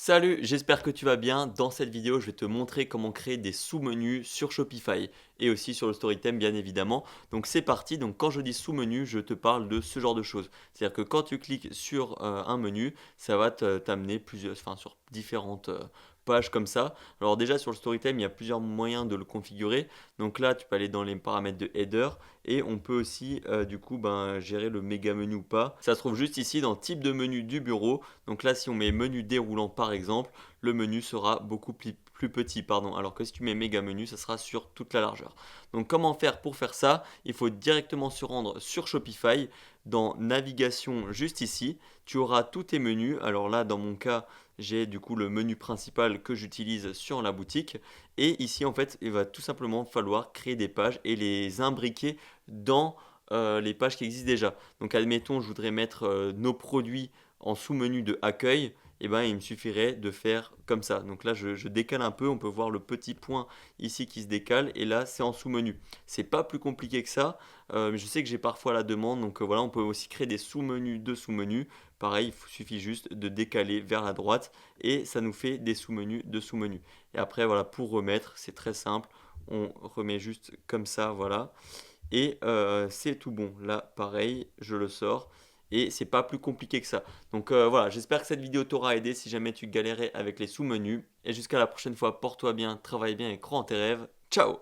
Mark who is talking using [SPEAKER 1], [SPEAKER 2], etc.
[SPEAKER 1] Salut, j'espère que tu vas bien. Dans cette vidéo, je vais te montrer comment créer des sous-menus sur Shopify et aussi sur le Storytime bien évidemment. Donc c'est parti. Donc quand je dis sous-menu, je te parle de ce genre de choses. C'est-à-dire que quand tu cliques sur un menu, ça va t'amener plusieurs, enfin sur différentes pages comme ça. Alors déjà sur le Storytime, il y a plusieurs moyens de le configurer. Donc là, tu peux aller dans les paramètres de header et on peut aussi du coup gérer le méga menu ou pas. Ça se trouve juste ici dans type de menu du bureau. Donc là, si on met menu déroulant par exemple, le menu sera beaucoup plus petit, pardon. Alors que si tu mets méga menu, ça sera sur toute la largeur. Donc comment faire pour faire ça? Il faut directement se rendre sur Shopify. Dans navigation juste ici, tu auras tous tes menus. Alors là, dans mon cas, j'ai du coup le menu principal que j'utilise sur la boutique. Et ici, en fait, il va tout simplement falloir créer des pages et les imbriquer dans les pages qui existent déjà. Donc admettons, je voudrais mettre nos produits en sous-menu de accueil, et ben, il me suffirait de faire comme ça. Donc là, je décale un peu, on peut voir le petit point ici qui se décale, et là, c'est en sous-menu. C'est pas plus compliqué que ça, mais je sais que j'ai parfois la demande, donc voilà, on peut aussi créer des sous-menus de sous-menus. Pareil, il suffit juste de décaler vers la droite, et ça nous fait des sous-menus de sous-menus. Et après, voilà, pour remettre, c'est très simple, on remet juste comme ça, voilà. Et c'est tout bon. Là, pareil, je le sors. Et c'est pas plus compliqué que ça. Donc voilà, j'espère que cette vidéo t'aura aidé si jamais tu galérais avec les sous-menus. Et jusqu'à la prochaine fois, porte-toi bien, travaille bien et crois en tes rêves. Ciao!